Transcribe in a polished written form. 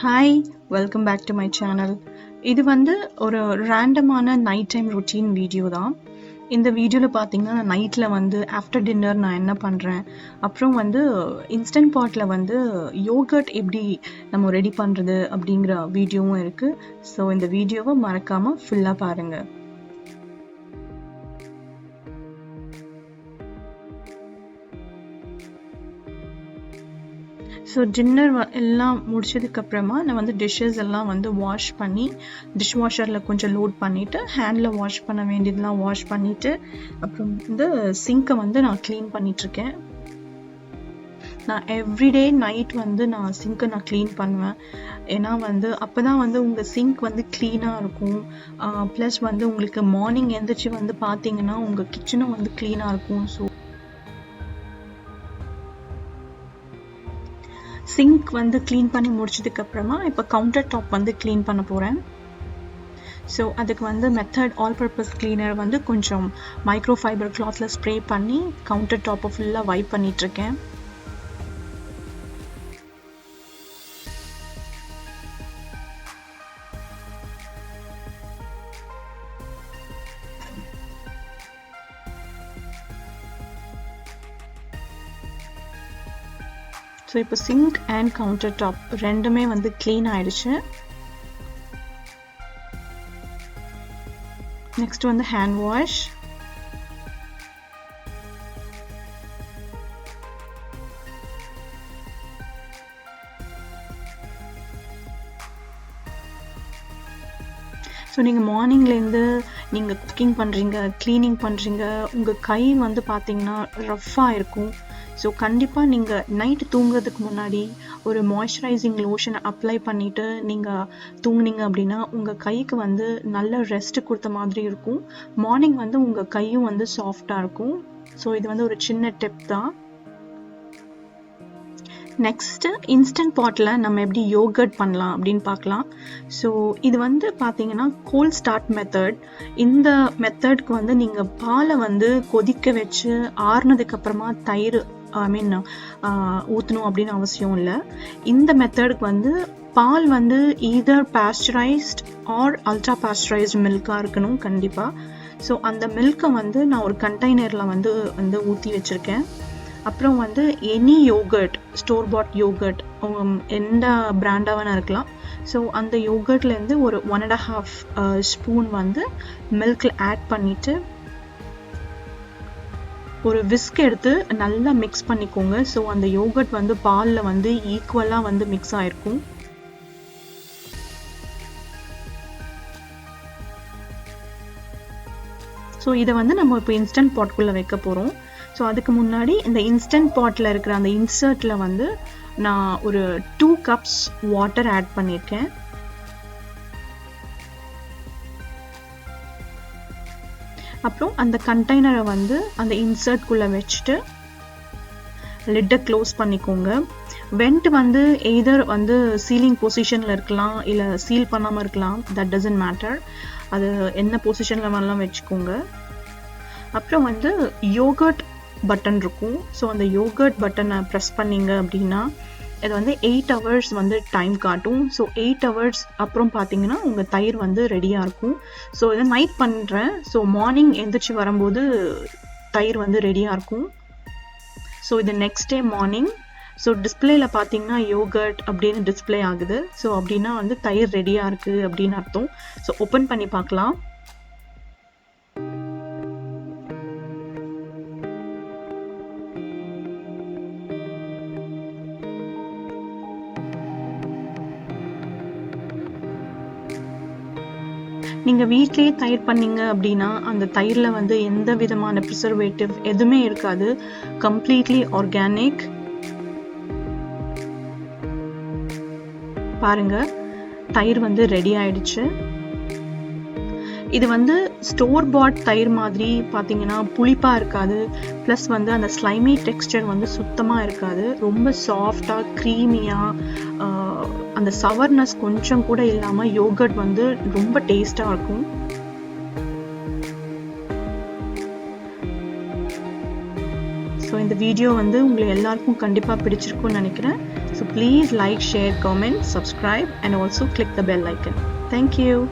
Hi, welcome back to my channel. இது வந்து ஒரு ரேண்டமான நைட் டைம் ரொட்டீன் வீடியோ தான். இந்த வீடியோவில் பார்த்தீங்கன்னா நான் நைட்டில் வந்து ஆஃப்டர் டின்னர் நான் என்ன பண்ணுறேன், அப்புறம் வந்து இன்ஸ்டன்ட் பாட்டில் வந்து யோகர்ட் எப்படி நம்ம ரெடி பண்ணுறது அப்படிங்கிற வீடியோவும் இருக்குது. ஸோ இந்த வீடியோவை மறக்காமல் ஃபுல்லாக பாருங்கள். ஸோ டின்னர் எல்லாம் முடிச்சதுக்கப்புறமா நான் வந்து டிஷ்ஷஸ் எல்லாம் வந்து வாஷ் பண்ணி டிஷ் வாஷரில் கொஞ்சம் லோட் பண்ணிவிட்டு ஹேண்டில் வாஷ் பண்ண வேண்டியதெல்லாம் வாஷ் பண்ணிவிட்டு அப்புறம் வந்து சிங்கை வந்து நான் க்ளீன் பண்ணிகிட்ருக்கேன். நான் எவ்ரிடே நைட் வந்து நான் சிங்கை நான் க்ளீன் பண்ணுவேன். ஏன்னா வந்து அப்போ தான் வந்து உங்கள் சிங்க் வந்து க்ளீனாக இருக்கும். ப்ளஸ் வந்து உங்களுக்கு மார்னிங் எழுந்திரிச்சு வந்து பார்த்தீங்கன்னா உங்கள் கிச்சனும் வந்து க்ளீனாக இருக்கும். ஸோ சிங்க் வந்து க்ளீன் பண்ணி முடிச்சதுக்கப்புறமா இப்போ கவுண்டர் டாப் வந்து க்ளீன் பண்ண போகிறேன். ஸோ அதுக்கு வந்து மெத்தட் ஆல் பர்பஸ் க்ளீனர் வந்து கொஞ்சம் மைக்ரோ ஃபைபர் கிளாத்தில் ஸ்ப்ரே பண்ணி கவுண்டர் டாப்பை ஃபுல்லாக வைப் பண்ணிகிட்ருக்கேன். ஸோ இப்போ சிங்க் அண்ட் கவுண்டர் டாப் ரெண்டுமே வந்து க்ளீன் ஆயிடுச்சு. நெக்ஸ்ட் வந்து ஹேண்ட் வாஷ். ஸோ நீங்கள் மார்னிங்லேருந்து நீங்கள் குக்கிங் பண்ணுறீங்க, க்ளீனிங் பண்ணுறீங்க, உங்கள் கை வந்து பார்த்தீங்கன்னா ரஃப்பாக இருக்கும். ஸோ கண்டிப்பாக நீங்கள் நைட்டு தூங்குறதுக்கு முன்னாடி ஒரு மாய்ஸ்சரைசிங் லோஷன் அப்ளை பண்ணிவிட்டு நீங்கள் தூங்குனீங்க அப்படின்னா உங்கள் கைக்கு வந்து நல்ல ரெஸ்ட் கொடுத்த மாதிரி இருக்கும். மார்னிங் வந்து உங்கள் கையும் வந்து சாஃப்டாக இருக்கும். ஸோ இது வந்து ஒரு சின்ன டிப் தான். நெக்ஸ்ட்டு இன்ஸ்டன்ட் பாட்டில் நம்ம எப்படி யோகர்ட் பண்ணலாம் அப்படின்னு பார்க்கலாம். ஸோ இது வந்து பார்த்தீங்கன்னா கோல்ட் ஸ்டார்ட் மெத்தட். இந்த மெத்தட்க்கு வந்து நீங்கள் பாலை வந்து கொதிக்க வச்சு ஆறுனதுக்கப்புறமா தயிர் ஊற்றணும் அப்படின்னு அவசியம் இல்லை. இந்த மெத்தடுக்கு வந்து பால் வந்து ஈதர் பாஸ்டரைஸ்ட் ஆர் அல்ட்ரா பாஸ்டரைஸ்டு மில்காக இருக்கணும் கண்டிப்பாக. ஸோ அந்த மில்கை வந்து நான் ஒரு கண்டெய்னரில் வந்து ஊற்றி வச்சுருக்கேன். அப்புறம் வந்து எனி யோகர்ட், ஸ்டோர் பாட் யோகர்ட் எந்த பிராண்டாக வேணா இருக்கலாம். ஸோ அந்த யோகர்ட்லேருந்து ஒரு 1.5 ஸ்பூன் வந்து மில்கில் ஆட் பண்ணிவிட்டு ஒரு விஸ்க் எடுத்து நல்லா மிக்ஸ் பண்ணிக்கோங்க. ஸோ அந்த யோகர்ட் வந்து பாலில் வந்து ஈக்குவலாக வந்து மிக்ஸ் ஆகிருக்கும். ஸோ இதை வந்து நம்ம இப்போ இன்ஸ்டன்ட் பாட்குள்ளே வைக்க போகிறோம். ஸோ அதுக்கு முன்னாடி இந்த இன்ஸ்டன்ட் பாட்டில் இருக்கிற அந்த இன்சர்ட்டில் வந்து நான் ஒரு 2 கப்ஸ் வாட்டர் ஆட் பண்ணியிருக்கேன். அப்புறம் அந்த கண்டெய்னரை வந்து அந்த இன்சர்ட்குள்ளே வச்சுட்டு லிட்டை க்ளோஸ் பண்ணிக்கோங்க. வெண்ட் வந்து எய்தர் வந்து சீலிங் பொசிஷனில் இருக்கலாம், இல்லை சீல் பண்ணாமல் இருக்கலாம். That doesn't matter. அது என்ன பொசிஷனில் வேணாலும் வச்சுக்கோங்க. அப்புறம் வந்து யோகர்ட் பட்டன் இருக்கும். ஸோ அந்த யோகர்ட் பட்டனை ப்ரெஸ் பண்ணிங்க அப்படின்னா இது வந்து 8 hours வந்து டைம் காட்டும். ஸோ 8 hours அப்புறம் பார்த்தீங்கன்னா உங்கள் தயிர் வந்து ரெடியாக இருக்கும். ஸோ இதை நைட் பண்ணுறேன். ஸோ மார்னிங் எழுந்திரிச்சு வரும்போது தயிர் வந்து ரெடியாக இருக்கும். ஸோ இது நெக்ஸ்ட் டே மார்னிங். ஸோ டிஸ்பிளேயில் பார்த்தீங்கன்னா யோகர்ட் அப்படின்னு டிஸ்பிளே ஆகுது. ஸோ அப்படின்னா வந்து தயிர் ரெடியாக இருக்குது அப்படின்னு அர்த்தம். ஸோ ஓப்பன் பண்ணி பார்க்கலாம். நீங்கள் வீட்லேயே தயிர் பண்ணீங்க அப்படின்னா அந்த தயிரில் வந்து எந்த விதமான ப்ரிசர்வேட்டிவ் எதுவுமே இருக்காது. Completely organic. பாருங்க, தயிர் வந்து ரெடி ஆயிடுச்சு. இது வந்து ஸ்டோர் பாட் தயிர் மாதிரி பார்த்தீங்கன்னா புளிப்பாக இருக்காது. ப்ளஸ் வந்து அந்த ஸ்லைமி டெக்ஸ்டர் வந்து சுத்தமாக இருக்காது. ரொம்ப சாஃப்டாக க்ரீமியாக அந்த சவர்னஸ் கொஞ்சம் கூட இல்லாமல் யோகர்ட் வந்து ரொம்ப டேஸ்டாக இருக்கும். ஸோ இந்த வீடியோ வந்து உங்களுக்கு எல்லாருக்கும் கண்டிப்பாக பிடிச்சிருக்கும்னு நினைக்கிறேன். So please like, share, comment, subscribe, and also click the bell icon. Thank you.